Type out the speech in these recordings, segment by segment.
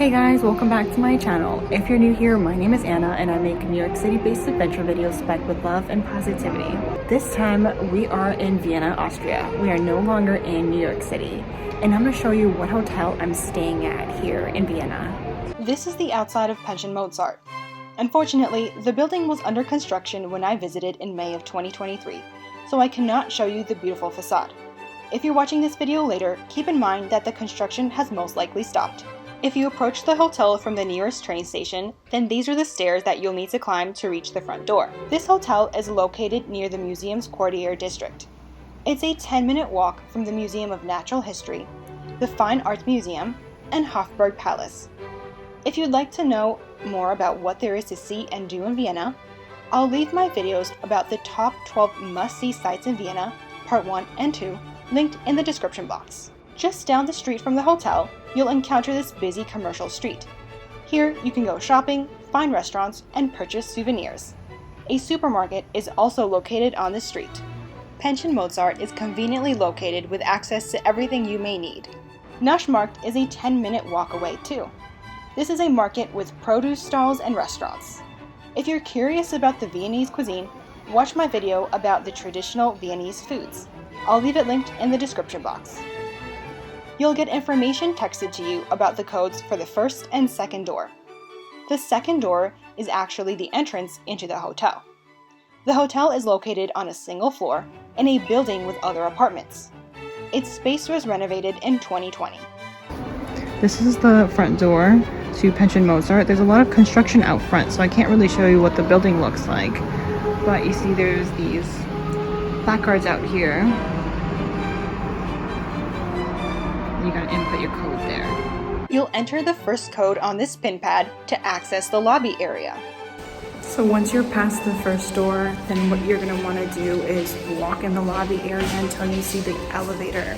Hey guys, welcome back to my channel. If you're new here, my name is Anna and I make New York City based adventure videos spiked with love and positivity. This time we are in Vienna, Austria. We are no longer in New York City. And I'm going to show you what hotel I'm staying at here in Vienna. This is the outside of Pension Mozart. Unfortunately, the building was under construction when I visited in May of 2023, so I cannot show you the beautiful facade. If you're watching this video later, keep in mind that the construction has most likely stopped. If you approach the hotel from the nearest train station, then these are the stairs that you'll need to climb to reach the front door. This hotel is located near the museum's Quartier district. It's a 10-minute walk from the Museum of Natural History, the Fine Arts Museum, and Hofburg Palace. If you'd like to know more about what there is to see and do in Vienna, I'll leave my videos about the top 12 must-see sites in Vienna, part 1 and 2, linked in the description box. Just down the street from the hotel, you'll encounter this busy commercial street. Here, you can go shopping, find restaurants, and purchase souvenirs. A supermarket is also located on the street. Pension Mozart is conveniently located with access to everything you may need. Naschmarkt is a 10-minute walk away too. This is a market with produce stalls and restaurants. If you're curious about the Viennese cuisine, watch my video about the traditional Viennese foods. I'll leave it linked in the description box. You'll get information texted to you about the codes for the first and second door. The second door is actually the entrance into the hotel. The hotel is located on a single floor in a building with other apartments. Its space was renovated in 2020. This is the front door to Pension Mozart. There's a lot of construction out front, so I can't really show you what the building looks like. But you see there's these placards out here. You gotta input your code there. You'll enter the first code on this pin pad to access the lobby area. So once you're past the first door, then what you're gonna wanna do is walk in the lobby area until you see the elevator,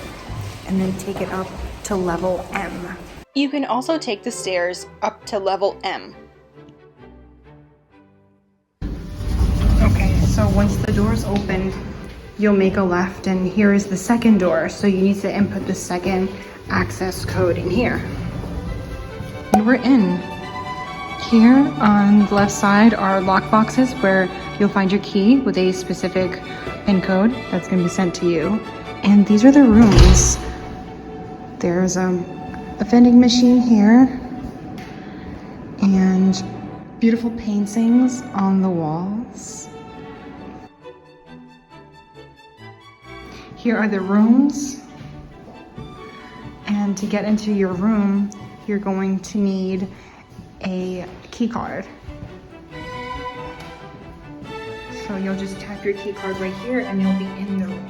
and then take it up to level M. You can also take the stairs up to level M. Okay, so once the door's opened, you'll make a left, and here is the second door. So you need to input the second access code in here. And we're in. Here on the left side are lock boxes where you'll find your key with a specific PIN code that's going to be sent to you. And these are the rooms. There's a vending machine here and beautiful paintings on the walls. Here are the rooms. And to get into your room, you're going to need a key card. So you'll just tap your key card right here and you'll be in the room.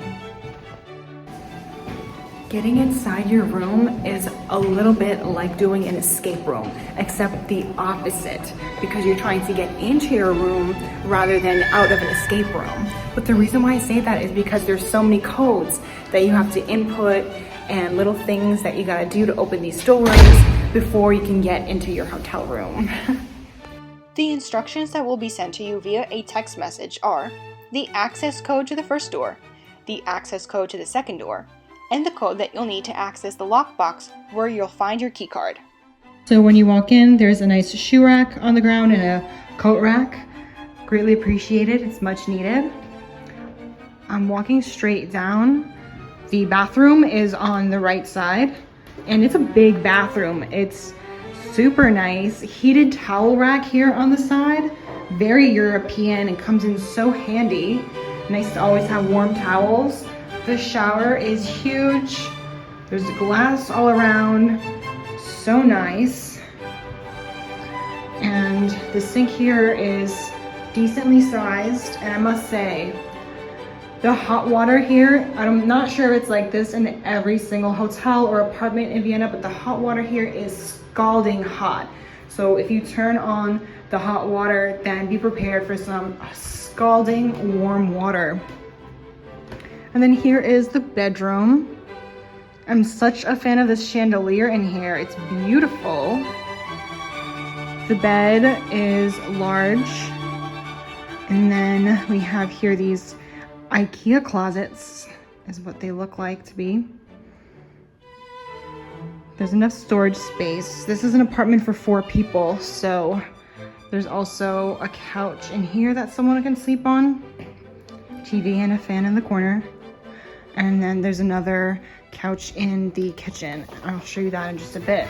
Getting inside your room is a little bit like doing an escape room, except the opposite, because you're trying to get into your room rather than out of an escape room. But the reason why I say that is because there's so many codes that you have to input and little things that you gotta do to open these doors before you can get into your hotel room. The instructions that will be sent to you via a text message are the access code to the first door, the access code to the second door, and the code that you'll need to access the lockbox where you'll find your key card. So when you walk in, there's a nice shoe rack on the ground and a coat rack. Greatly appreciated, it's much needed. I'm walking straight down. The bathroom is on the right side, and it's a big bathroom. It's super nice. Heated towel rack here on the side. Very European and comes in so handy. Nice to always have warm towels. The shower is huge. There's glass all around. So nice. And the sink here is decently sized, and I must say, the hot water here, I'm not sure if it's like this in every single hotel or apartment in Vienna, but the hot water here is scalding hot. So if you turn on the hot water, then be prepared for some scalding warm water. And then here is the bedroom. I'm such a fan of this chandelier in here. It's beautiful. The bed is large. And then we have here these IKEA closets is what they look like to be. There's enough storage space. This is an apartment for 4 people, so there's also a couch in here that someone can sleep on. TV and a fan in the corner. And then there's another couch in the kitchen. I'll show you that in just a bit.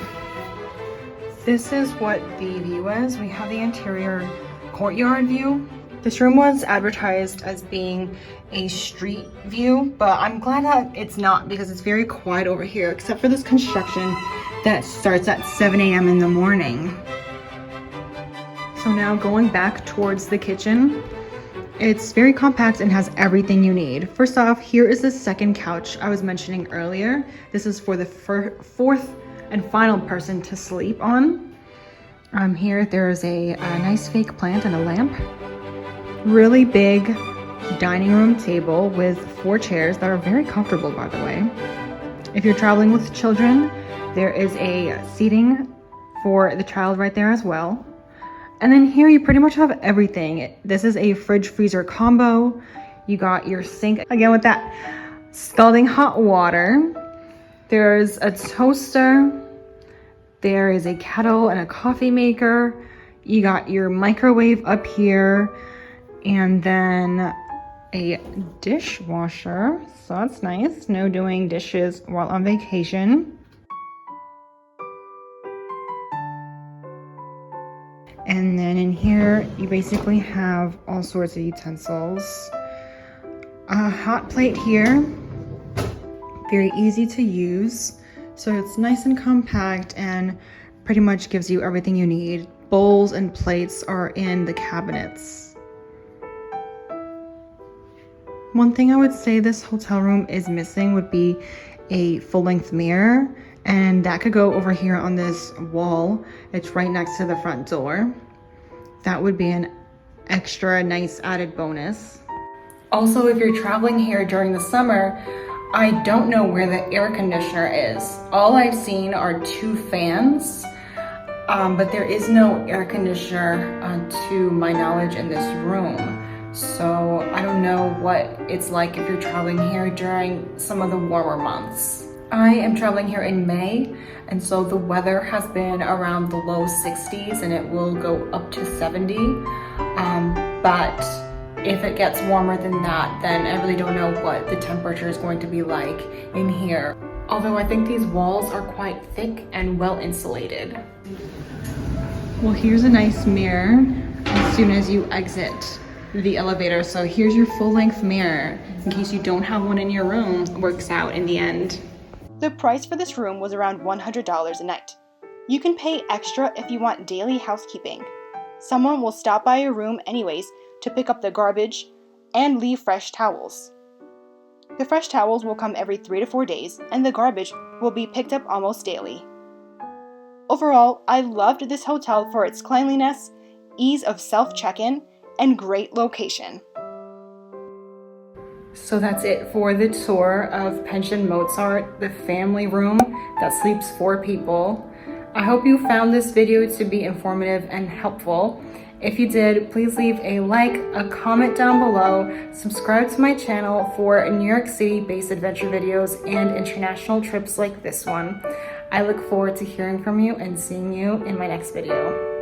This is what the view is. We have the interior courtyard view. This room was advertised as being a street view, but I'm glad that it's not because it's very quiet over here, except for this construction that starts at 7 a.m. in the morning. So now going back towards the kitchen, it's very compact and has everything you need. First off, here is the second couch I was mentioning earlier. This is for the fourth and final person to sleep on. Here there's a nice fake plant and a lamp. Really big dining room table with 4 chairs that are very comfortable, by the way. If you're traveling with children, there is a seating for the child right there as well. And then here you pretty much have everything. This is a fridge freezer combo. You got your sink, again with that scalding hot water. There's a toaster. There is a kettle and a coffee maker. You got your microwave up here. And then a dishwasher. So that's nice. No doing dishes while on vacation. And then in here, you basically have all sorts of utensils. A hot plate here, very easy to use. So it's nice and compact and pretty much gives you everything you need. Bowls and plates are in the cabinets. One thing I would say this hotel room is missing would be a full-length mirror, and that could go over here on this wall. It's right next to the front door. That would be an extra nice added bonus. Also, if you're traveling here during the summer, I don't know where the air conditioner is. All I've seen are 2 fans, but there is no air conditioner to my knowledge in this room. So I don't know what it's like if you're traveling here during some of the warmer months. I am traveling here in May, and so the weather has been around the low 60s and it will go up to 70. But if it gets warmer than that, then I really don't know what the temperature is going to be like in here. Although I think these walls are quite thick and well insulated. Well, here's a nice mirror as soon as you exit the elevator. So here's your full-length mirror in case you don't have one in your room. It works out in the end. The price for this room was around $100 a night. You can pay extra if you want daily housekeeping. Someone will stop by your room anyways to pick up the garbage and leave fresh towels. The fresh towels will come every 3 to 4 days, and the garbage will be picked up almost daily. Overall, I loved this hotel for its cleanliness, ease of self-check-in, and great location. So that's it for the tour of Pension Mozart, the family room that sleeps 4 people. I hope you found this video to be informative and helpful. If you did, please leave a like, a comment down below, subscribe to my channel for New York City based adventure videos and international trips like this one. I look forward to hearing from you and seeing you in my next video.